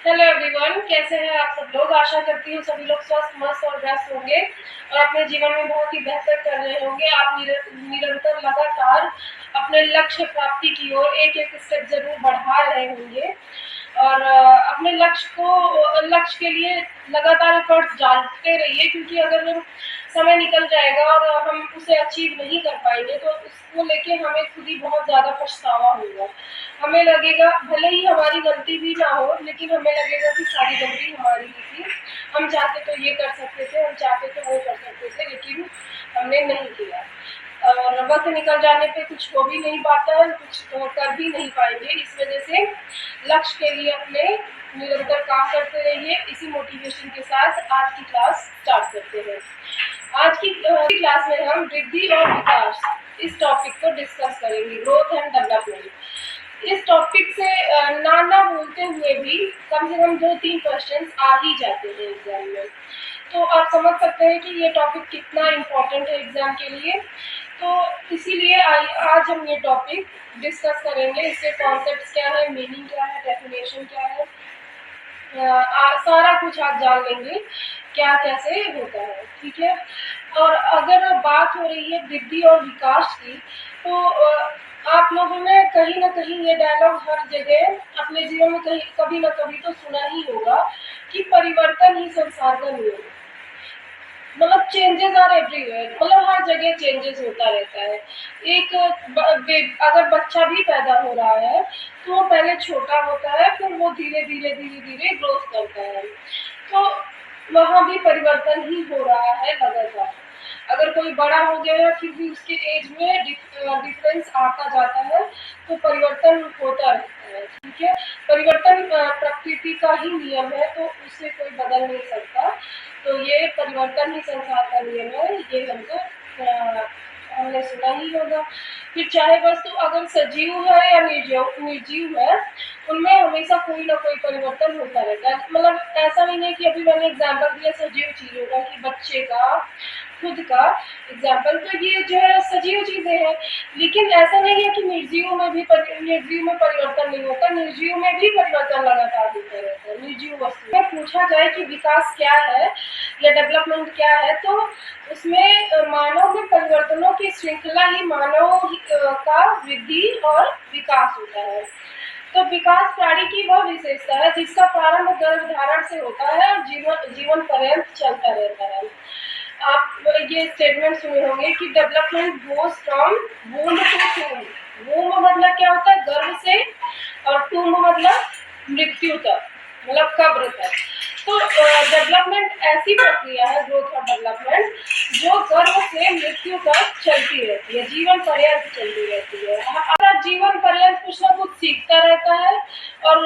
Hello everyone, कैसे हैं आप सब लोग। आशा करती हूँ सभी लोग स्वस्थ, मस्त और व्यस्त होंगे और अपने जीवन में बहुत ही बेहतर कर रहे होंगे। आप निरंतर लगातार अपने लक्ष्य प्राप्ति की ओर एक एक स्टेप जरूर बढ़ा रहे होंगे और अपने लक्ष्य के लिए लगातार एफर्ट्स डालते रहिए, क्योंकि अगर समय निकल जाएगा और हम उसे अचीव नहीं कर पाएंगे तो उसको लेके हमें खुद ही बहुत ज़्यादा पछतावा होगा। हमें लगेगा, भले ही हमारी गलती भी ना हो, लेकिन हमें लगेगा कि सारी गलती हमारी ही थी। हम चाहते तो ये कर सकते थे, हम चाहते तो वो कर सकते थे, लेकिन हमने नहीं किया। और वक्त निकल जाने पे कुछ हो भी नहीं पाता है, कुछ कर भी नहीं पाएंगे। इस वजह से लक्ष्य के लिए अपने निरंतर काम करते रहिए। इसी मोटिवेशन के साथ आज की क्लास स्टार्ट करते हैं। आज की क्लास में हम वृद्धि और विकास इस टॉपिक को डिस्कस करेंगे, ग्रोथ एंड डेवलपमेंट। इस टॉपिक से ना बोलते हुए भी कम से कम 2-3 क्वेश्चंस आ ही जाते हैं एग्जाम में, तो आप समझ सकते हैं कि ये टॉपिक कितना इम्पोर्टेंट है एग्जाम के लिए। तो इसीलिए आज हम ये टॉपिक डिस्कस करेंगे। इसके कॉन्सेप्ट्स क्या है, मीनिंग क्या है, डेफिनेशन क्या है, सारा कुछ आप जान लेंगे क्या कैसे होता है, ठीक है। और अगर बात हो रही है वृद्धि और विकास की, तो आप लोगों ने कहीं ना कहीं ये डायलॉग हर जगह अपने जीवन में कभी ना कभी तो सुना ही होगा कि परिवर्तन ही संसार का नियम है। मतलब चेंजेस आर एवरीवेयर, मतलब हर जगह चेंजेस होता रहता है। अगर बच्चा भी पैदा हो रहा है तो वो पहले छोटा होता है, फिर वो धीरे धीरे ग्रोथ करता है, तो वहाँ भी परिवर्तन ही हो रहा है लगातार। अगर कोई बड़ा हो गया है फिर भी उसके एज में डिफरेंस आता जाता है, तो परिवर्तन होता रहता है, ठीक है। परिवर्तन प्रकृति का ही नियम है, तो उसे कोई बदल नहीं सकता। तो ये परिवर्तन ही संसार का नियम है, ये हमने सुना ही होगा। फिर चाहे वस्तु अगर सजीव है या निर्जीव है, उनमें हमेशा कोई ना कोई परिवर्तन होता रहता है। मतलब ऐसा नहीं है कि अभी मैंने एग्जाम्पल दिया सजीव चीजों का कि बच्चे का, खुद का एग्जाम्पल, तो ये जो है सजीव चीजें हैं। लेकिन ऐसा नहीं है कि निर्जीव में परिवर्तन नहीं होता, निर्जीव में भी परिवर्तन लगातार होता रहता है। निर्जीव वस्तु में पूछा जाए कि विकास क्या है या डेवलपमेंट क्या है, तो उसमें मानव में परिवर्तनों की श्रृंखला ही मानव का वृद्धि और विकास होता है। तो विकास प्राणी की वह विशेषता है जिसका प्रारंभ गर्भधारण से होता है और जीवन पर्यंत चलता रहता है। आप ये स्टेटमेंट सुने होंगे कि development goes from womb to tomb. Womb मतलब क्या होता है, गर्भ से, और टूम्ब मतलब मृत्यु तक, मतलब कब्र तक। तो डेवलपमेंट ऐसी प्रक्रिया है, ग्रोथ और डेवलपमेंट, जो गर्भ से मृत्यु तक चलती रहती है, जीवन पर्यंत चलती रहती है। हमारा जीवन पर्यंत कुछ ना कुछ सीखता रहता है और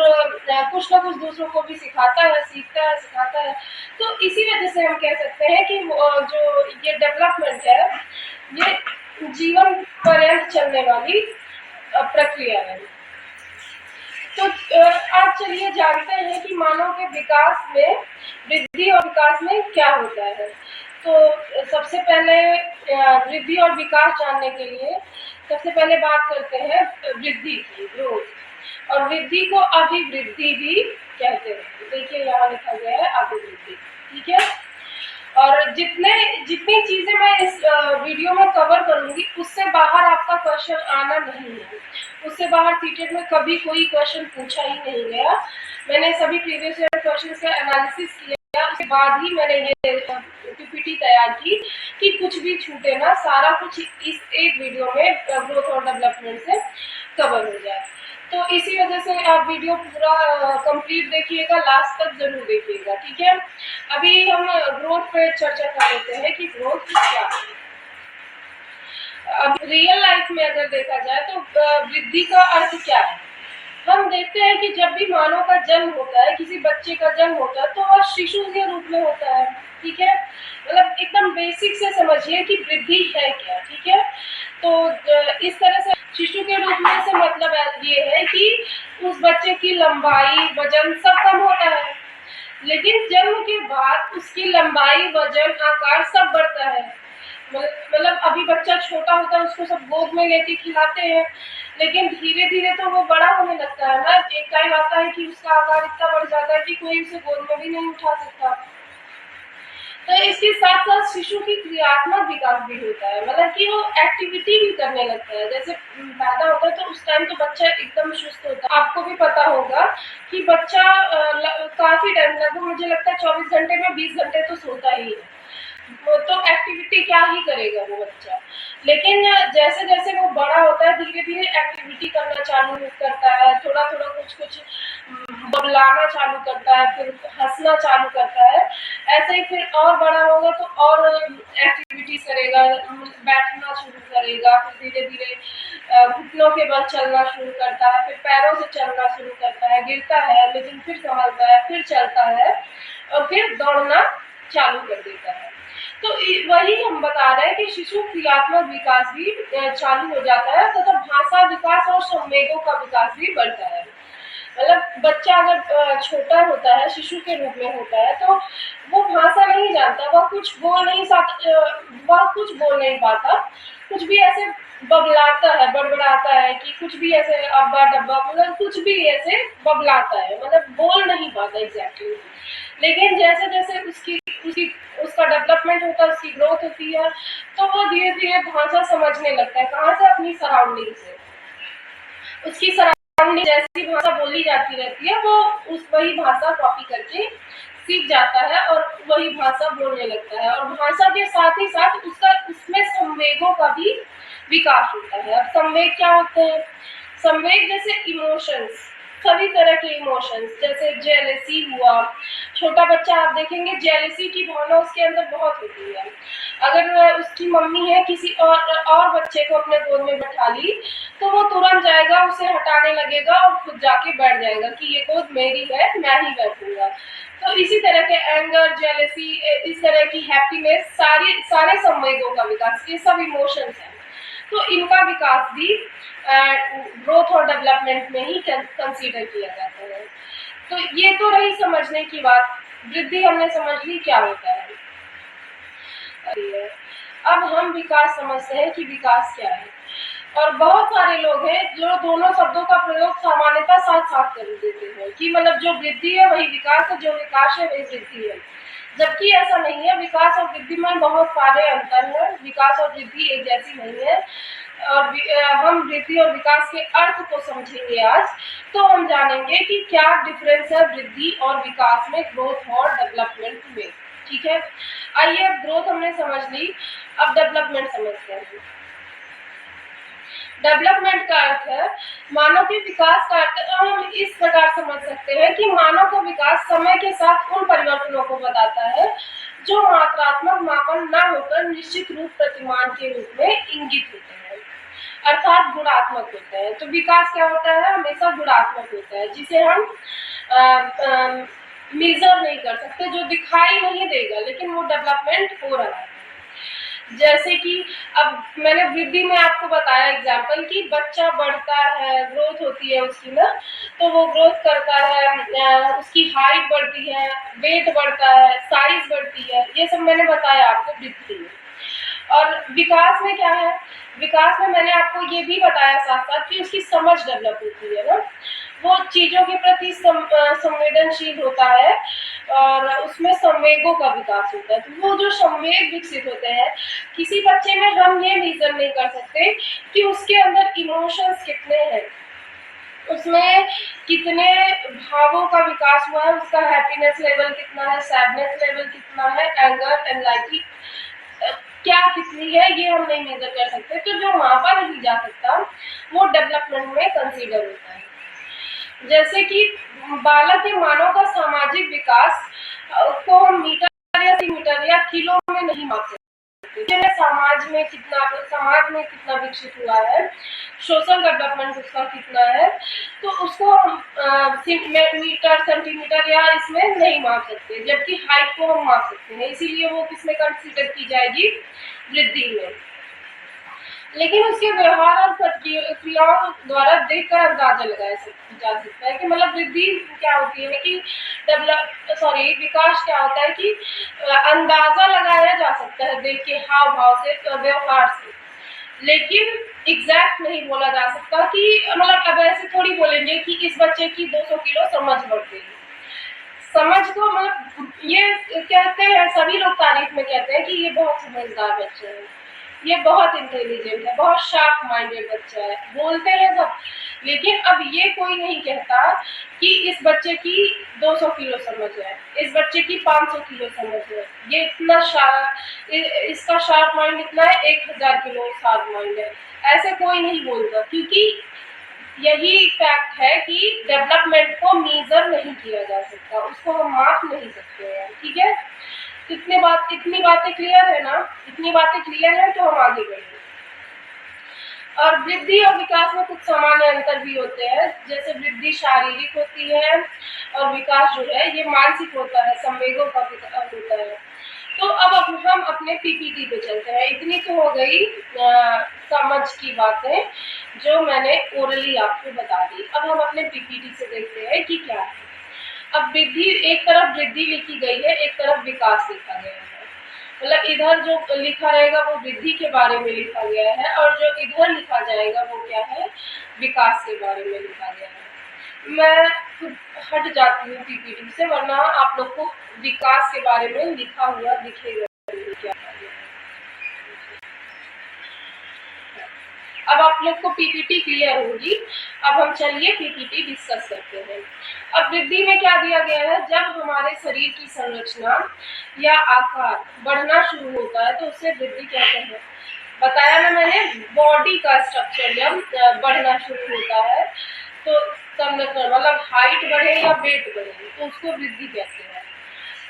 कुछ ना कुछ दूसरों को भी सिखाता है, सीखता है, सिखाता है। तो इसी वजह से हम कह सकते हैं कि जो ये डेवलपमेंट है, ये जीवन पर्यंत चलने वाली प्रक्रिया है। तो आज चलिए जानते हैं कि मानव के विकास में, वृद्धि और विकास में क्या होता है। तो सबसे पहले वृद्धि और विकास जानने के लिए सबसे पहले बात करते हैं वृद्धि की, ग्रोथ। और वृद्धि को अभिवृद्धि भी कहते हैं। देखिए यहाँ लिखा गया है अभिवृद्धि, ठीक है। और जितनी चीजें मैं इस वीडियो में कवर करूंगी, उससे बाहर आपका क्वेश्चन आना नहीं है। उससे बाहर सीटेट में कभी कोई क्वेश्चन पूछा ही नहीं गया। मैंने सभी प्रीवियस ईयर क्वेश्चन का एनालिसिस किया, उसके बाद ही मैंने ये पीपीटी तैयार की कि कुछ भी छूटे ना, सारा कुछ इस एक वीडियो में ग्रोथ और डेवलपमेंट से कवर हो जाए। तो इसी वजह से आप वीडियो पूरा कंप्लीट देखिएगा, लास्ट तक जरूर देखिएगा, ठीक है। अभी हम ग्रोथ पे चर्चा कर लेते हैं कि ग्रोथ क्या है। अब रियल लाइफ में अगर देखा जाए तो वृद्धि का अर्थ क्या है। हम देखते हैं कि जब भी मानव का जन्म होता है, किसी बच्चे का जन्म होता है, तो वह शिशु के रूप में होता है, ठीक है। मतलब एकदम बेसिक से समझिए कि वृद्धि है क्या, ठीक है। तो इस तरह से शिशु के रूप में से मतलब ये है कि उस बच्चे की लंबाई, वजन सब कम होता है, लेकिन जन्म के बाद उसकी लंबाई, वजन, आकार सब बढ़ता है। मतलब अभी बच्चा छोटा होता है, उसको सब गोद में लेके खिलाते हैं, लेकिन धीरे-धीरे तो वो बड़ा होने लगता है ना, एक टाइम आता है कि उसका आकार इतना बढ़ जाता है कि कोई उसे गोद में भी नहीं उठा सकता। तो इसके साथ-साथ शिशु की क्रियात्मक विकास भी होता है, मतलब कि वो एक्टिविटी भी करने लगता है। जैसे पैदा होता है तो उस टाइम तो बच्चा एकदम सुस्त होता है। आपको भी पता होगा कि बच्चा काफ़ी टाइम, लगभग मुझे लगता है 24 घंटे में 20 घंटे तो सोता ही है। वो तो एक्टिविटी क्या ही करेगा वो बच्चा। लेकिन जैसे-जैसे वो बड़ा होता है, धीरे-धीरे एक्टिविटी करना चालू करता है, थोड़ा-थोड़ा कुछ-कुछ बबलाना चालू करता है, फिर हँसना चालू करता है। ऐसे ही फिर और बड़ा होगा तो और एक्टिविटीज़ करेगा, बैठना शुरू करेगा, फिर धीरे-धीरे घुटनों के बल चलना शुरू करता है, फिर पैरों से चलना शुरू करता है, गिरता है लेकिन फिर सँभलता है, फिर चलता है और फिर दौड़ना चालू कर देता है। तो वही हम बता रहे हैं कि शिशु क्रियात्मक विकास भी चालू हो जाता है तथा भाषा विकास और संवेगों का विकास भी बढ़ता है। मतलब बच्चा अगर छोटा होता है, शिशु के रूप में होता है, तो वो भाषा नहीं जानता, वह कुछ बोल नहीं पाता, कुछ भी ऐसे बबलाता है, बड़बड़ाता है कि कुछ भी ऐसे अब्बा-डब्बा, मतलब कुछ भी ऐसे बबलाता है, मतलब बोल नहीं पाता एग्ज़ैक्टली। लेकिन जैसे-जैसे उसका डेवलपमेंट होता है, उसकी ग्रोथ होती है, तो वो धीरे-धीरे भाषा समझने लगता है। कहाँ से? अपनी सराउंडिंग से। उसकी सराउंडिंग जैसी भाषा बोली जाती रहती है, वो वही भाषा कॉपी करके सीख जाता है और वही भाषा बोलने लगता है। और भाषा के साथ ही साथ उसमें संवेगों का भी विकास होता है। अब संवेग क्या होते हैं? संवेग जैसे इमोशंस, सभी तरह के इमोशंस, जैसे जेलसी हुआ। छोटा बच्चा आप देखेंगे, जेलसी की भावना उसके अंदर बहुत होती है। अगर उसकी मम्मी है किसी और बच्चे को अपने गोद में बैठा ली, तो वो तुरंत जाएगा, उसे हटाने लगेगा और खुद जाके बैठ जाएगा कि ये गोद मेरी है, मैं ही बैठूंगा। तो इसी तरह के एंगर, जेलसी, इस तरह की हैप्पीनेस, सारे संवेगों का विकास, ये सब इमोशंस हैं। तो इनका विकास भी ग्रोथ और डेवलपमेंट में ही कंसीडर किया जाता है। तो ये तो रही समझने की बात। वृद्धि हमने समझ ली क्या होता है। अब हम विकास समझते हैं कि विकास क्या है। और बहुत सारे लोग हैं जो दोनों शब्दों का प्रयोग सामान्यतः साथ-साथ कर देते हैं कि मतलब जो वृद्धि है वही विकास है, जो विकास है वही वृद्धि है। जबकि ऐसा नहीं है, विकास और वृद्धि में बहुत सारे अंतर हैं। विकास और वृद्धि एक जैसी नहीं है। और हम वृद्धि और विकास के अर्थ को समझेंगे आज, तो हम जानेंगे कि क्या डिफरेंस है वृद्धि और विकास में, ग्रोथ और डेवलपमेंट में। ठीक है, आइए अब ग्रोथ हमने समझ ली, अब डेवलपमेंट समझते हैं। डेवलपमेंट का अर्थ है मानव के विकास का अर्थ हम इस प्रकार समझ सकते हैं कि मानव का विकास समय के साथ उन परिवर्तनों को बताता है जो मात्रात्मक मापन न होकर निश्चित रूप प्रतिमान के रूप में इंगित होते हैं, अर्थात गुणात्मक होते हैं। तो विकास क्या होता है? हमेशा गुणात्मक होता है, जिसे हम मेजर नहीं कर सकते, जो दिखाई नहीं देगा, लेकिन वो डेवलपमेंट हो रहा है। जैसे कि अब मैंने वृद्धि में आपको बताया एग्जाम्पल कि बच्चा बढ़ता है, ग्रोथ होती है उसकी ना, तो वो ग्रोथ करता है, उसकी हाइट बढ़ती है, वेट बढ़ता है, साइज बढ़ती है, ये सब मैंने बताया आपको वृद्धि में। और विकास में क्या है? विकास में मैंने आपको ये भी बताया साथ साथ कि उसकी समझ डेवलप होती है ना, वो चीज़ों के प्रति संवेदनशील होता है और उसमें संवेगों का विकास होता है। तो वो जो संवेग विकसित होते हैं, किसी बच्चे में हम ये रीजन नहीं कर सकते कि उसके अंदर इमोशंस कितने हैं, उसमें कितने भावों का विकास हुआ है, उसका हैप्पीनेस लेवल कितना है, सैडनेस लेवल कितना है, एंगर, एंजाइटी क्या कितनी है, ये हम नहीं मेजर कर सकते। तो जो मापा नहीं जा सकता वो डेवलपमेंट में कंसीडर होता है। जैसे कि बालक के मानव का सामाजिक विकास को हम मीटर या सेंटीमीटर या किलो में नहीं माप सकते। समाज में कितना विकसित हुआ है, सोशल डेवलपमेंट उसका कितना है, तो उसको हम मीटर, सेंटीमीटर या इसमें नहीं माप सकते, जबकि हाइट को हम माप सकते हैं। इसीलिए वो किसमें कंसीडर की जाएगी? वृद्धि में। लेकिन उसके व्यवहार और क्रियाओं द्वारा देखकर अंदाजा लगाया जा सकता है कि मतलब वृद्धि क्या होती है कि विकास क्या होता है कि अंदाजा लगाया जा सकता है देख के, हाव भाव से, व्यवहार से। लेकिन एग्जैक्ट नहीं बोला जा सकता कि मतलब अब ऐसे थोड़ी बोलेंगे कि इस बच्चे की 200 किलो समझ बढ़ गई। समझ को मतलब ये कहते हैं, सभी लोग तारीफ में कहते हैं कि ये बहुत समझदार बच्चा है, ये बहुत इंटेलिजेंट है, बहुत शार्प माइंडेड बच्चा है, बोलते हैं सब। लेकिन अब ये कोई नहीं कहता कि इस बच्चे की 200 किलो समझ है, इस बच्चे की 500 किलो समझ है, ये इतना इसका शार्प माइंड इतना है, 1000 किलो शार्प माइंड है, ऐसे कोई नहीं बोलता। क्योंकि यही फैक्ट है कि डेवलपमेंट को मेजर नहीं किया जा सकता, उसको हम माप नहीं सकते हैं। ठीक है, इतनी बातें क्लियर है ना? इतनी बातें क्लियर है तो हम आगे बढ़ेंगे। और वृद्धि और विकास में कुछ सामान्य अंतर भी होते हैं। जैसे वृद्धि शारीरिक होती है और विकास जो है ये मानसिक होता है, संवेगों का विकास होता है। तो अब हम अपने पीपीटी पे चलते हैं। इतनी तो हो गई समझ की बातें जो मैंने ओरली आपको बता दी। अब हम अपने पीपीटी से देखते हैं कि क्या है। अब वृद्धि, एक तरफ वृद्धि लिखी गई है, एक तरफ विकास लिखा गया है। मतलब इधर जो लिखा रहेगा वो वृद्धि के बारे में लिखा गया है और जो इधर लिखा जाएगा वो क्या है, विकास के बारे में लिखा गया है। मैं खुद हट जाती हूँ पीपीटी से, वरना आप लोग को विकास के बारे में लिखा हुआ दिखेगा क्या। अब आप लोग को पीपीटी क्लियर होगी। अब हम चलिए पीपीटी डिस्कस करते हैं। अब वृद्धि में क्या दिया गया है, जब हमारे शरीर की संरचना या आकार बढ़ना शुरू होता है तो उसे वृद्धि कहते हैं। बताया ना मैंने, बॉडी का स्ट्रक्चर जब बढ़ना शुरू होता है तो संरचना मतलब हाइट बढ़े या वेट बढ़े तो उसको वृद्धि कहते हैं।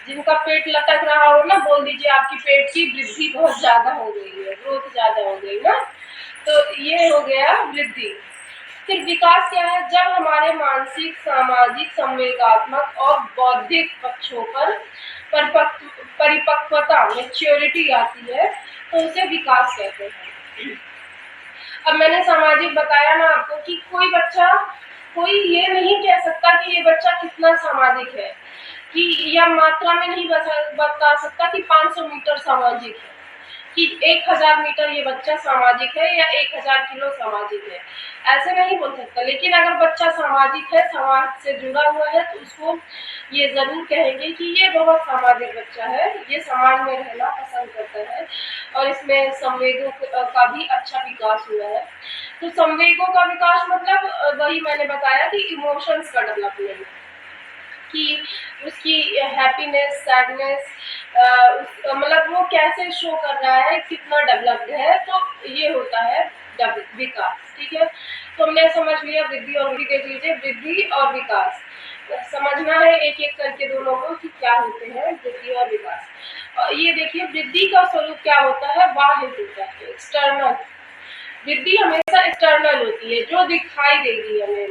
जिनका पेट लटक रहा हो ना, बोल दीजिए आपकी पेट की वृद्धि बहुत ज्यादा हो गई है, ग्रोथ ज्यादा हो गई ना। तो ये हो गया वृद्धि। फिर विकास क्या है, जब हमारे मानसिक, सामाजिक, संवेगात्मक और बौद्धिक पक्षों पर परिपक्वता, मैच्योरिटी आती है तो उसे विकास कहते हैं। अब मैंने सामाजिक बताया ना आपको कि कोई ये नहीं कह सकता कि ये बच्चा कितना सामाजिक है, कि या मात्रा में नहीं बता सकता कि 500 मीटर सामाजिक है, कि 1000 मीटर ये बच्चा सामाजिक है या 1000 किलो सामाजिक है, ऐसे नहीं बोल सकता। लेकिन अगर बच्चा सामाजिक है, समाज से जुड़ा हुआ है, तो उसको ये जरूर कहेंगे कि ये बहुत सामाजिक बच्चा है, ये समाज में रहना पसंद करता है और इसमें संवेगों का भी अच्छा विकास हुआ है। तो संवेगों का विकास मतलब वही मैंने बताया कि इमोशंस का डेवलपमेंट, कि उसकी हैप्पीनेस, सैडनेस, मतलब वो कैसे शो कर रहा है, कितना डेवलप्ड है, तो ये होता है विकास। ठीक है, तो हमने समझ लिया वृद्धि और वृद्धि। देख लीजिए, वृद्धि और विकास समझना है एक एक करके दोनों को कि क्या होते हैं वृद्धि और विकास। और ये देखिए, वृद्धि का स्वरूप क्या होता है, बाह्य होता है, एक्सटर्नल। वृद्धि हमेशा एक्सटर्नल होती है, जो दिखाई देगी हमें।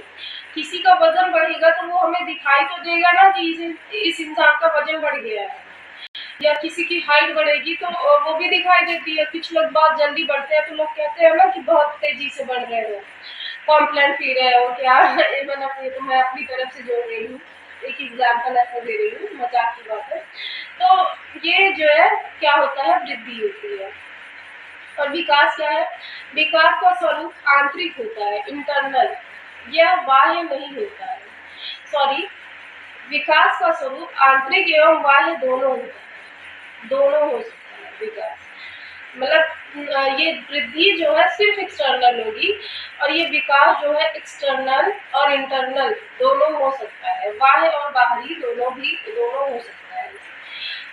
किसी का वजन बढ़ेगा तो वो हमें दिखाई तो देगा ना कि इस इंसान का वजन बढ़ गया है, या किसी की हाइट बढ़ेगी तो वो भी दिखाई देती है। कुछ लोग बहुत जल्दी बढ़ते हैं तो लोग कहते हैं ना कि बहुत तेजी से बढ़ रहे हो, कॉम्प्लेन पी रहे हो क्या। तो मैं अपनी तरफ से जोड़ रही हूँ, एक एग्जाम्पल ऐसा दे रही हूँ, मजाक की बात है। तो ये जो है क्या होता है, वृद्धि होती है। और विकास क्या है, विकास का स्वरूप आंतरिक होता है, इंटरनल, यह बाह्य नहीं होता है। सॉरी, विकास का स्वरूप आंतरिक एवं बाह्य दोनों होता है, दोनों हो सकता है विकास। मतलब ये वृद्धि जो है सिर्फ एक्सटर्नल होगी और ये विकास जो है एक्सटर्नल और इंटरनल दोनों हो सकता है, बाह्य और बाहरी दोनों हो सकता है।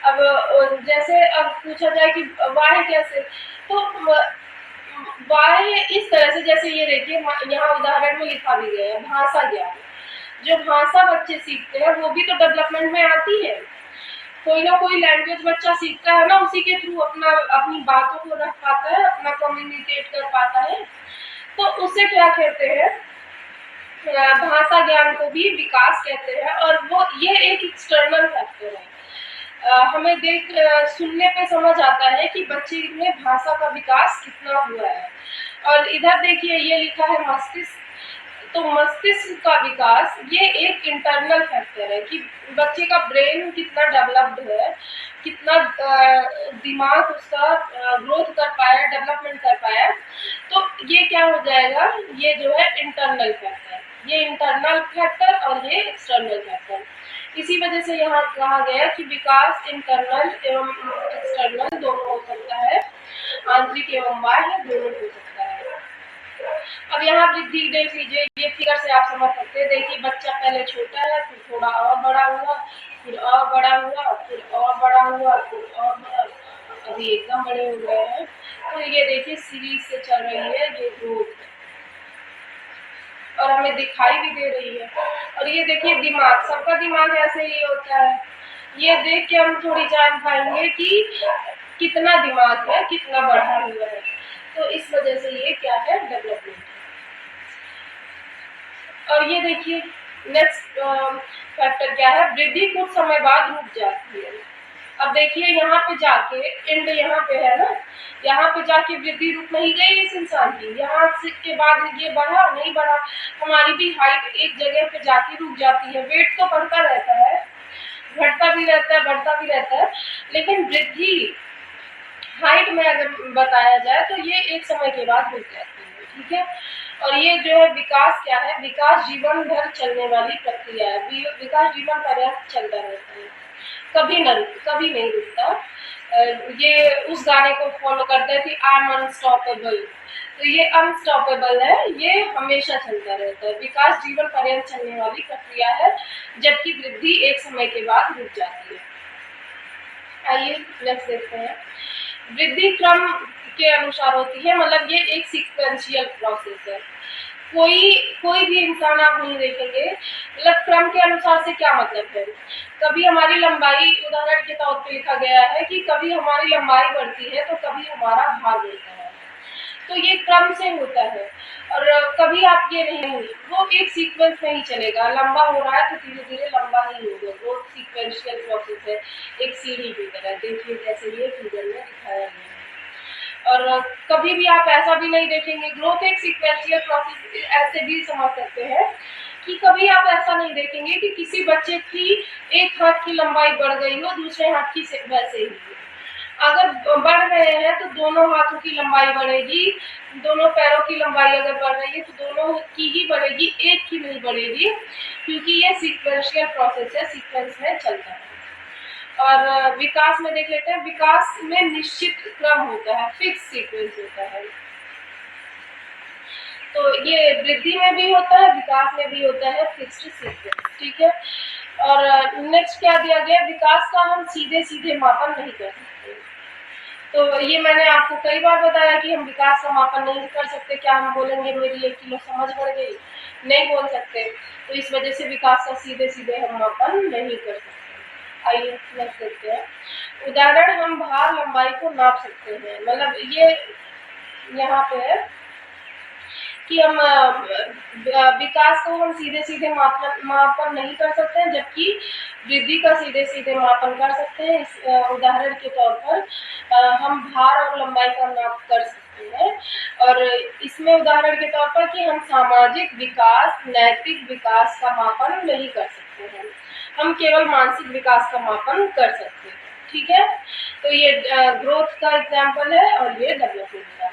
अब जैसे अब पूछा जाए कि बाह्य कैसे, तो बाह्य इस तरह से, जैसे ये देखिए यहाँ उदाहरण में लिखा भी गया है, भाषा ज्ञान। जो भाषा बच्चे सीखते हैं वो भी तो डेवलपमेंट में आती है। कोई ना कोई लैंग्वेज बच्चा सीखता है ना, उसी के थ्रू अपनी बातों को रख पाता है, अपना कम्युनिकेट कर पाता है, तो उसे क्या कहते हैं, भाषा ज्ञान को भी विकास कहते हैं। और वो ये एक एक्सटर्नल फैक्टर है। हमें सुनने पे समझ आता है कि बच्चे में भाषा का विकास कितना हुआ है। और इधर देखिए ये लिखा है मस्तिष्क, तो मस्तिष्क का विकास ये एक इंटरनल फैक्टर है कि बच्चे का ब्रेन कितना डेवलप्ड है, कितना दिमाग उसका ग्रोथ कर पाया, डेवलपमेंट कर पाया। तो ये क्या हो जाएगा, ये जो है इंटरनल फैक्टर, ये इंटरनल फैक्टर और ये एक्सटर्नल फैक्टर। इसी वजह से यहाँ कहा गया कि विकास इंटरनल एवं एक्सटर्नल दोनों हो सकता है, आंतरिक एवं बाह्य दोनों हो सकता है। अब यहाँ वृद्धि देख लीजिए, ये फिगर से आप समझ सकते हैं। देखिए बच्चा पहले छोटा है, फिर थोड़ा और बड़ा हुआ, फिर और बड़ा हुआ, फिर और बड़ा हुआ, फिर और बड़ा, अभी एकदम बड़े हो गए हैं। तो ये देखिए सीरीज से चल रही है ये ग्रोथ, और हमें दिखाई भी दे रही है। और ये देखिए दिमाग, सबका दिमाग ऐसे ही होता है। ये देख के हम थोड़ी जान पाएंगे कि कितना दिमाग है, कितना बढ़ा हुआ है। तो इस वजह से ये क्या है, डेवलपमेंट। और ये देखिए नेक्स्ट फैक्टर क्या है, वृद्धि कुछ समय बाद रुक जाती है। अब देखिए यहाँ पे जाके एंड यहाँ पे है ना, यहाँ पे जाके वृद्धि रुक नहीं गई इस इंसान की, यहाँ के बाद ये बढ़ा नहीं बढ़ा, हमारी भी हाइट एक जगह पे जाके रुक जाती है। वेट तो बढ़ता रहता है, घटता भी रहता है, बढ़ता भी रहता है, लेकिन वृद्धि हाइट में अगर बताया जाए तो ये एक समय के बाद रुक जाती है, ठीक है। और ये जो है विकास क्या है, विकास जीवन भर चलने वाली प्रक्रिया है। विकास जीवन पर्यंत चलता रहता है, कभी नहीं रुकता। ये उस गाने को फॉलो करते हैं कि आई एम अनस्टॉपेबल, तो ये अनस्टॉपेबल है, ये हमेशा चलता रहता है। विकास जीवन पर्यंत चलने वाली प्रक्रिया है, जबकि वृद्धि एक समय के बाद रुक जाती है। आइए नेक्स्ट देखते हैं। वृद्धि क्रम के अनुसार होती है, मतलब ये एक सीक्वेंशियल प्रोसेस है। कोई भी इंसान आप नहीं देखेंगे, मतलब क्रम के अनुसार से क्या मतलब है, कभी हमारी लंबाई, उदाहरण के तौर पे लिखा गया है कि कभी हमारी लंबाई बढ़ती है तो कभी हमारा भार बढ़ता है, तो ये क्रम से होता है। और कभी आप ये नहीं, वो एक सीक्वेंस में ही चलेगा, लंबा हो रहा है तो धीरे धीरे लंबा ही होगा, वो सीक्वेंशियल प्रोसेस है, एक सीढ़ी की तरह। देखिए जैसे ये फिगर में दिखाया गया है। और कभी भी आप ऐसा भी नहीं देखेंगे, ग्रोथ एक सीक्वेंशियल प्रोसेस ऐसे भी समझ सकते हैं कि कभी आप ऐसा नहीं देखेंगे कि किसी बच्चे की एक हाथ की लंबाई बढ़ गई हो, दूसरे हाथ की वैसे ही। अगर बढ़ रहे हैं तो दोनों हाथों की लंबाई बढ़ेगी, दोनों पैरों की लंबाई अगर बढ़ रही है तो दोनों की ही बढ़ेगी, एक की नहीं बढ़ेगी, क्योंकि ये सीक्वेंशियल प्रोसेस है, सीक्वेंस में चलता है। और विकास में देख लेते हैं, विकास में निश्चित क्रम होता है, फिक्स सीक्वेंस होता है। तो ये वृद्धि में भी होता है, विकास में भी होता है फिक्स्ड सीक्वेंस, ठीक है। और नेक्स्ट क्या दिया गया, विकास का हम सीधे सीधे मापन नहीं कर सकते। तो ये मैंने आपको कई बार बताया कि हम विकास का मापन नहीं कर सकते। क्या हम बोलेंगे मेरी 1 किलो समझ बढ़ गई, नहीं बोल सकते। तो इस वजह से विकास का सीधे सीधे हम मापन नहीं कर सकते। आइए नेक्स्ट देखते हैं। उदाहरण, हम भार लंबाई को नाप सकते हैं, मतलब ये यहाँ पे है कि हम विकास को हम सीधे सीधे मापन नहीं कर सकते हैं, जबकि वृद्धि का सीधे सीधे मापन कर सकते हैं। इस उदाहरण के तौर पर हम भार और लंबाई का नाप कर सकते हैं। और इसमें उदाहरण के तौर पर कि हम सामाजिक विकास, नैतिक विकास का मापन नहीं कर सकते हैं, हम केवल मानसिक विकास का मापन कर सकते हैं, ठीक है। तो ये ग्रोथ का एग्जाम्पल है और ये डेवलपमेंट का।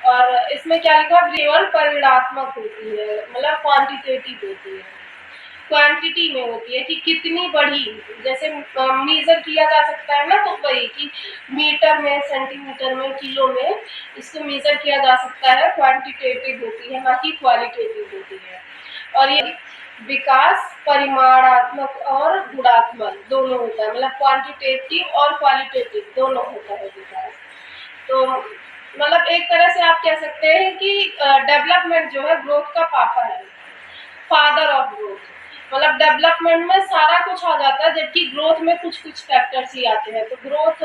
और इसमें क्या लिखा, केवल परिमाणात्मक होती है, मतलब क्वांटिटेटिव होती है, क्वांटिटी में होती है कि कितनी बढ़ी, जैसे मेजर किया जा सकता है ना, तो वही कि मीटर में, सेंटीमीटर में, किलो में इसको मेजर किया जा सकता है, क्वांटिटेटिव होती है, ना कि क्वालिटेटिव होती है। और ये विकास परिमाणात्मक और गुणात्मक दोनों होता है, मतलब क्वांटिटेटिव और क्वालिटेटिव दोनों होता है विकास। तो मतलब एक तरह से आप कह सकते हैं कि डेवलपमेंट जो है ग्रोथ का पापा है, फादर ऑफ ग्रोथ। मतलब डेवलपमेंट में सारा कुछ आ जाता है, जबकि ग्रोथ में कुछ कुछ फैक्टर्स ही आते हैं। तो ग्रोथ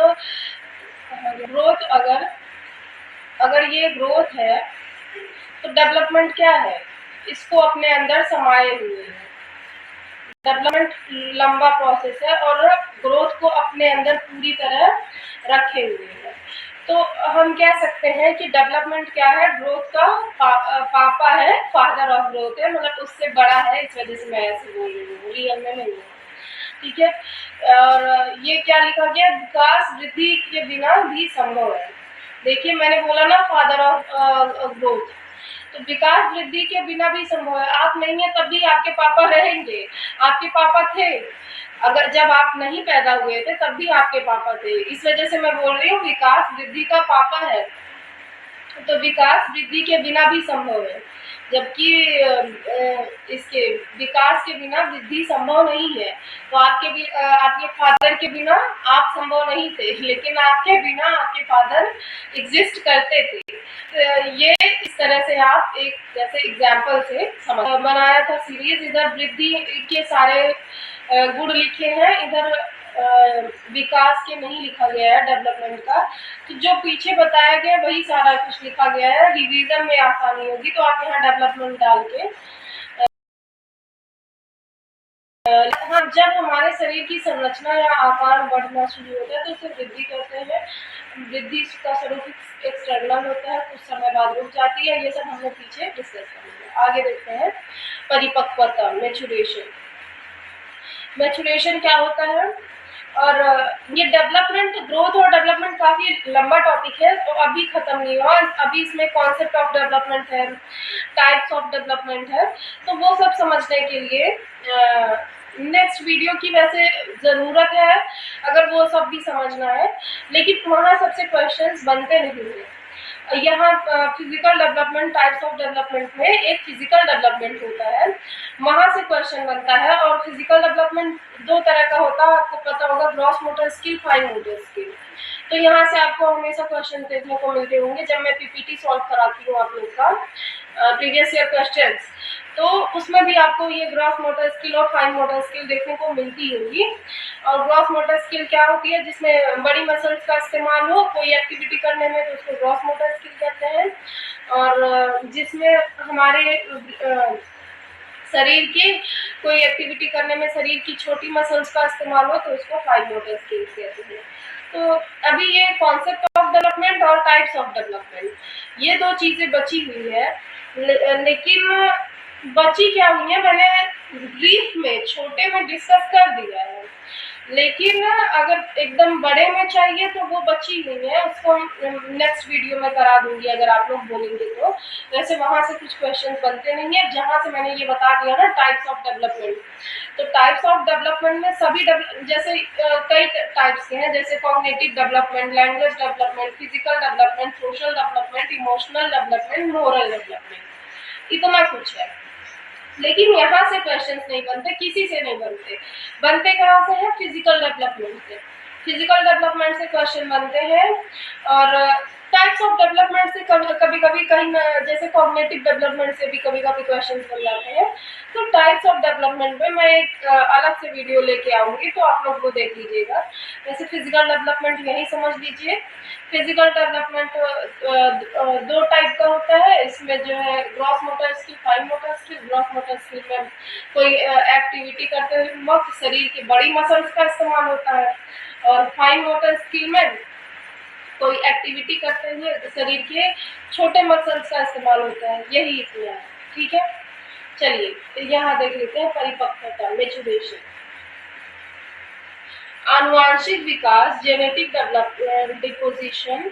अगर ये ग्रोथ है तो डेवलपमेंट क्या है, इसको अपने अंदर समाये हुए है। डेवलपमेंट लंबा प्रोसेस है और ग्रोथ को अपने अंदर पूरी तरह रखे हुए है। तो हम कह सकते हैं कि डेवलपमेंट क्या है, ग्रोथ का पापा है, फादर ऑफ ग्रोथ है, मतलब उससे बड़ा है, इस वजह से मैं ऐसे बोल रही हूँ, रियल में नहीं है। ठीक है। और ये क्या लिखा गया, विकास वृद्धि के बिना भी संभव है। देखिए मैंने बोला ना फादर ऑफ ग्रोथ, तो विकास वृद्धि के बिना भी संभव है। आप नहीं है तब भी आपके पापा रहेंगे, आपके पापा थे, अगर जब आप नहीं पैदा हुए थे तब भी आपके पापा थे। इस वजह से मैं बोल रही हूँ विकास वृद्धि का पापा है, तो विकास वृद्धि के बिना भी संभव है, जबकि इसके विकास के बिना वृद्धि संभव नहीं है। तो आपके फादर के बिना आप संभव नहीं थे, लेकिन आपके बिना आपके फादर एग्जिस्ट करते थे। तो ये इस तरह से आप एक जैसे एग्जाम्पल से समझ बनाया था सीरीज। इधर वृद्धि के सारे गुण लिखे हैं, इधर विकास के नहीं लिखा गया है, डेवलपमेंट का। तो जो पीछे बताया गया वही सारा कुछ लिखा गया है, रिवीजन में आसानी होगी। तो आप यहाँ डेवलपमेंट डाल के हाँ, जब हमारे शरीर की संरचना या आकार बढ़ना शुरू होता है तो उसे वृद्धि कहते हैं। वृद्धि का स्वरूप एक्सटर्नल होता है, कुछ समय बाद रुक जाती है। ये सब हमने पीछे डिस्कस कर लिया। आगे देखते हैं परिपक्वता, मैच्योरेशन। मैच्योरेशन क्या होता है, और ये डेवलपमेंट, ग्रोथ और डेवलपमेंट काफी लंबा टॉपिक है, तो अभी खत्म नहीं हुआ। अभी इसमें कॉन्सेप्ट ऑफ डेवलपमेंट है, टाइप्स ऑफ डेवलपमेंट है, तो वो सब समझने के लिए नेक्स्ट वीडियो की वैसे ज़रूरत है, अगर वो सब भी समझना है। लेकिन वहाँ सबसे क्वेश्चंस बनते नहीं हैं। यहाँ physical development, types of development में एक फिजिकल डेवलपमेंट होता है, वहाँ से क्वेश्चन बनता है। और फिजिकल डेवलपमेंट दो तरह का होता है, आपको पता होगा, gross motor skill, fine motor skill. तो यहाँ से आपको हमेशा क्वेश्चन देखने को मिलते होंगे जब मैं पीपीटी सॉल्व कराती हूँ आप लोग का प्रीवियस ईयर क्वेश्चंस, तो उसमें भी आपको ये ग्रॉस मोटर स्किल और फाइन मोटर स्किल देखने को मिलती होगी। और ग्रॉस मोटर स्किल क्या होती है, जिसमें बड़ी मसल्स का इस्तेमाल हो कोई एक्टिविटी करने में, तो उसको ग्रॉस मोटर स्किल कहते हैं। और जिसमें हमारे शरीर की कोई एक्टिविटी करने में शरीर की छोटी मसल्स का इस्तेमाल हो तो उसको फाइन मोटर स्किल्स कहते हैं। तो अभी ये कॉन्सेप्ट ऑफ डेवलपमेंट और टाइप्स ऑफ डेवलपमेंट, ये दो चीज़ें बची हुई है। लेकिन बची क्या हुई है, मैंने ब्रीफ में छोटे में डिस्कस कर दिया है, लेकिन अगर एकदम बड़े में चाहिए तो वो बची हुई है, उसको नेक्स्ट वीडियो में करा दूंगी अगर आप लोग बोलेंगे तो। वैसे वहाँ से कुछ क्वेश्चंस बनते नहीं है, जहाँ से मैंने ये बता दिया ना टाइप्स ऑफ डेवलपमेंट। तो टाइप्स ऑफ डेवलपमेंट में सभी जैसे कई टाइप्स के हैं, जैसे cognitive development, language development, physical development, social development, emotional development, moral development, इतना कुछ है। लेकिन यहाँ से क्वेश्चंस नहीं बनते, किसी से नहीं बनते। बनते कहाँ से हैं, फिजिकल डेवलपमेंट से। फिजिकल डेवलपमेंट से क्वेश्चन बनते हैं। और टाइप्स ऑफ डेवलपमेंट से कभी कभी कहीं जैसे कॉग्निटिव डेवलपमेंट से भी कभी कभी क्वेश्चन बन जाते हैं। तो टाइप्स ऑफ डेवलपमेंट में मैं एक अलग से वीडियो लेके आऊँगी, तो आप लोग वो देख लीजिएगा। वैसे फिजिकल डेवलपमेंट यही समझ लीजिए। फिजिकल डेवलपमेंट दो टाइप का होता है, इसमें जो है gross motor skill, fine motor skill. Gross motor skill में कोई एक्टिविटी करते वक्त शरीर की बड़ी मसल्स का इस्तेमाल होता है, और फाइन मोटर स्किल में कोई एक्टिविटी करते हुए शरीर के छोटे मसल्स का इस्तेमाल होता है, यही इसमें है। ठीक है, चलिए तो यहाँ देख लेते हैं परिपक्वता, मैच्योरेशन। आनुवांशिक विकास, जेनेटिक डेवलपमेंट, डिपोजिशन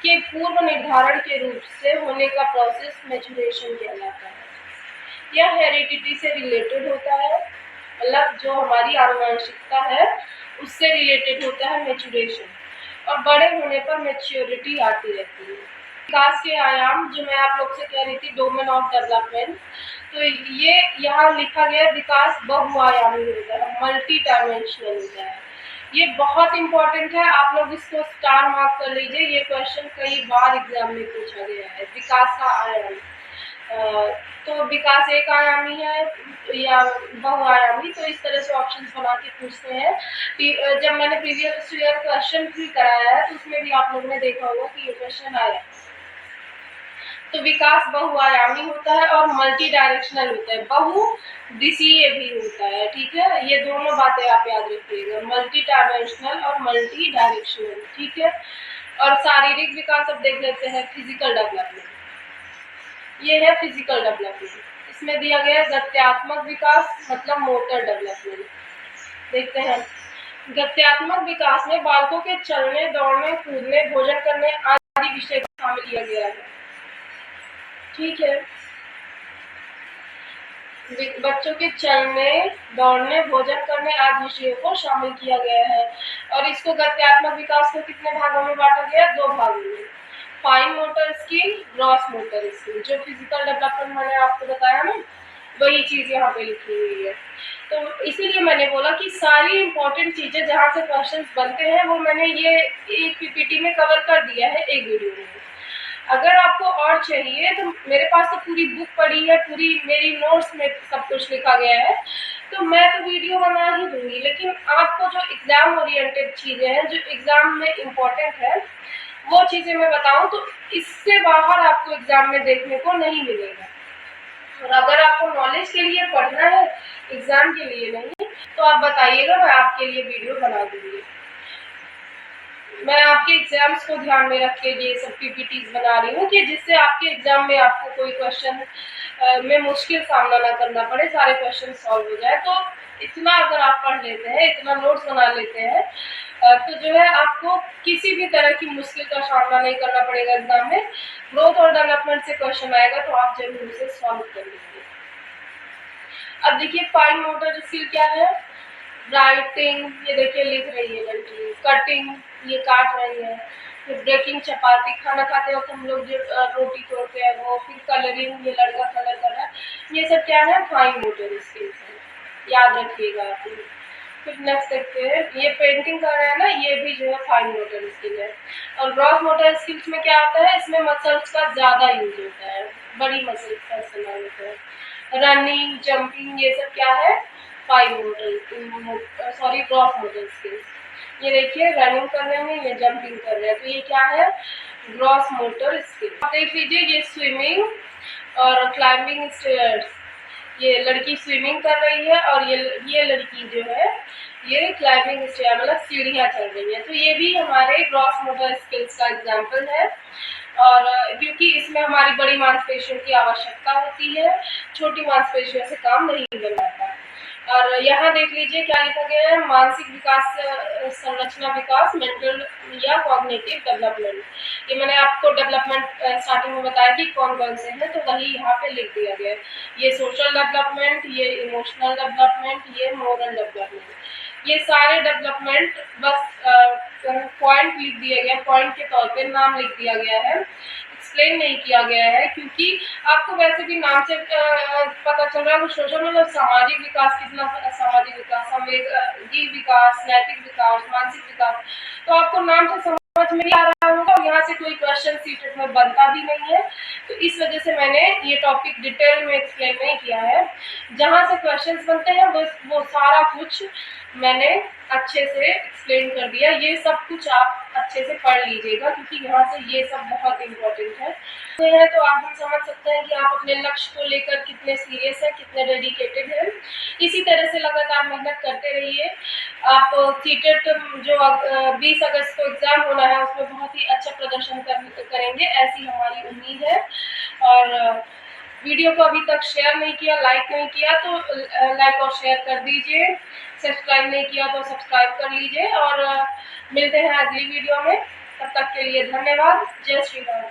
के पूर्व निर्धारण के रूप से होने का प्रोसेस मैच्योरेशन कहलाता है। यह हेरिडिटी से रिलेटेड होता है, मतलब जो हमारी आनुवांशिकता है उससे रिलेटेड होता है मैच्योरेशन, और बड़े होने पर मैच्योरिटी आती रहती है। विकास के आयाम, जो मैं आप लोग से कह रही थी, डोमेन ऑफ डेवलपमेंट, तो ये यहाँ लिखा गया विकास बहुआयामी होता है, मल्टी डायमेंशनल होता है। ये बहुत इंपॉर्टेंट है, आप लोग इसको स्टार मार्क कर लीजिए। ये क्वेश्चन कई बार एग्जाम में पूछा गया है, विकास का आयाम। तो विकास एक आयामी है या बहुआयामी, तो इस तरह से ऑप्शंस बना के पूछते हैं। जब मैंने प्रीवियस ईयर क्वेश्चन भी कराया है तो उसमें भी आप लोगों ने देखा होगा कि ये क्वेश्चन आया। तो विकास बहुआयामी होता है और मल्टी डायरेक्शनल होता है, बहु दिशीय भी होता है। ठीक है, ये दोनों बातें आप याद रखिएगा, मल्टी डायमेंशनल और मल्टी डायरेक्शनल। ठीक है, और शारीरिक विकास अब देख लेते हैं, फिजिकल डेवलपमेंट। ये है फिजिकल डेवलपमेंट, इसमें दिया गया है गत्यात्मक विकास, मतलब मोटर डेवलपमेंट। देखते हैं। गत्यात्मक विकास में बालकों के चलने, दौड़ने, कूदने, भोजन करने आदि विषय को शामिल किया गया है। ठीक है, बच्चों के चलने, दौड़ने, भोजन करने आदि विषयों को शामिल किया गया है। और इसको गत्यात्मक विकास को कितने भागों में बांटा गया? 2 भागों में। Fine motor skill, gross motor skill. जो फिजिकल डेवलपमेंट मैंने आपको बताया ना, वही चीज यहाँ पे लिखी हुई है। तो इसीलिए मैंने बोला कि सारी इंपॉर्टेंट चीजें जहाँ से क्वेश्चंस बनते हैं वो मैंने ये एक पीपीटी में कवर कर दिया है, एक वीडियो में। अगर आपको और चाहिए तो मेरे पास तो पूरी बुक पड़ी है, पूरी मेरी नोट्स में सब कुछ लिखा गया है, तो मैं तो वीडियो बना ही दूंगी। लेकिन आपको जो एग्जाम ओरिएंटेड चीजें हैं, जो एग्जाम में इम्पोर्टेंट है, वो चीजें मैं बताऊं तो इससे बाहर आपको एग्जाम में देखने को नहीं मिलेगा। और अगर आपको नॉलेज के लिए पढ़ना है, एग्जाम के लिए नहीं, तो आप बताइएगा, मैं आपके लिए वीडियो बना दूंगी। मैं आपके एग्जाम्स को ध्यान में रख के ये सब पीपीटीज बना रही हूँ कि जिससे आपके एग्जाम में आपको कोई क्वेश्चन में मुश्किल सामना ना करना पड़े, सारे क्वेश्चन सॉल्व हो जाए। तो इतना अगर आप पढ़ लेते हैं, इतना नोट्स बना लेते हैं, तो जो है आपको किसी भी तरह की मुश्किल का सामना नहीं करना पड़ेगा एग्जाम में। ग्रोथ और डेवलपमेंट से क्वेश्चन आएगा तो आप जरूर उसे सॉल्व कर लीजिए। अब देखिए फाइन मोटर स्किल क्या है। राइटिंग, ये देखिए लिख रही है लड़की। कटिंग, ये काट रही है। फिर ब्रेकिंग, चपाती, खाना खाते वक्त हम लोग जो रोटी तोड़ते हैं वो। फिर कलरिंग, ये लड़का कलर कर रहा है। ये सब क्या है? फाइन मोटर स्किल्स है, याद रखिएगा आप लोग। फिर नेक्स्ट देखते हैं, ये पेंटिंग कर रहा है ना, ये भी जो है फाइन मोटर स्किल है। और ग्रॉस मोटर स्किल्स में क्या आता है? इसमें मसल्स का ज्यादा यूज होता है, बड़ी मसल्स का इस्तेमाल होता है। रनिंग, जंपिंग, ये सब क्या है? Fine motor, sorry, gross motor skills. ये देखिए रनिंग कर रहे हैं, ये जंपिंग कर रहे हैं, तो ये क्या है? Gross motor skill. आप देख लीजिए, ये स्विमिंग और क्लाइंबिंग स्टेयर्स, ये लड़की स्विमिंग कर रही है और ये लड़की जो है ये क्लाइंबिंग स्टेयर मतलब सीढ़ियाँ चल रही है। तो ये भी हमारे ग्रॉस मोटर स्किल्स का एग्जाम्पल है। और क्योंकि इसमें हमारी बड़ी मांसपेशियों की आवश्यकता होती है, छोटी मांसपेशियों से काम नहीं बन पाता। और यहाँ देख लीजिए क्या लिखा गया है। मानसिक विकास, संरचना विकास, मेंटल या कॉग्निटिव डेवलपमेंट। ये मैंने आपको डेवलपमेंट स्टार्टिंग में बताया कि कौन कौन से हैं, तो वही यहाँ पे लिख दिया गया है। ये सोशल डेवलपमेंट, ये इमोशनल डेवलपमेंट, ये मोरल डेवलपमेंट। ये सारे डेवलपमेंट बस पॉइंट लिख दिया गया, पॉइंट के तौर पे नाम लिख दिया गया है, एक्सप्लेन नहीं किया गया है। क्योंकि आपको वैसे भी नाम से पता चल रहा है वो सोशल मतलब सामाजिक विकास, कितना सामाजिक विकास, सामाजिक विकास, नैतिक विकास, मानसिक विकास, तो आपको नाम से समझ में नहीं आ रहा होगा। और यहाँ से कोई क्वेश्चन सीटेट में बनता भी नहीं है, तो इस वजह से मैंने ये टॉपिक डिटेल में एक्सप्लेन नहीं किया है। जहाँ से क्वेश्चन बनते हैं वो सारा कुछ मैंने अच्छे से एक्सप्लेन कर दिया। ये सब कुछ आप अच्छे से पढ़ लीजिएगा, क्योंकि यहाँ से ये सब बहुत इम्पोर्टेंट है। तो आप हम समझ सकते हैं कि आप अपने लक्ष्य को लेकर कितने सीरियस हैं, कितने डेडिकेटेड हैं। इसी तरह से लगातार मेहनत करते रहिए। आप सीटेट जो 20 अगस्त को एग्जाम होना है उसमें बहुत ही अच्छा प्रदर्शन करेंगे, ऐसी हमारी उम्मीद है। और वीडियो को अभी तक शेयर नहीं किया, लाइक नहीं किया, तो लाइक और शेयर कर दीजिए। सब्सक्राइब नहीं किया तो सब्सक्राइब कर लीजिए। और मिलते हैं अगली वीडियो में, तब तक के लिए धन्यवाद। जय श्री राम।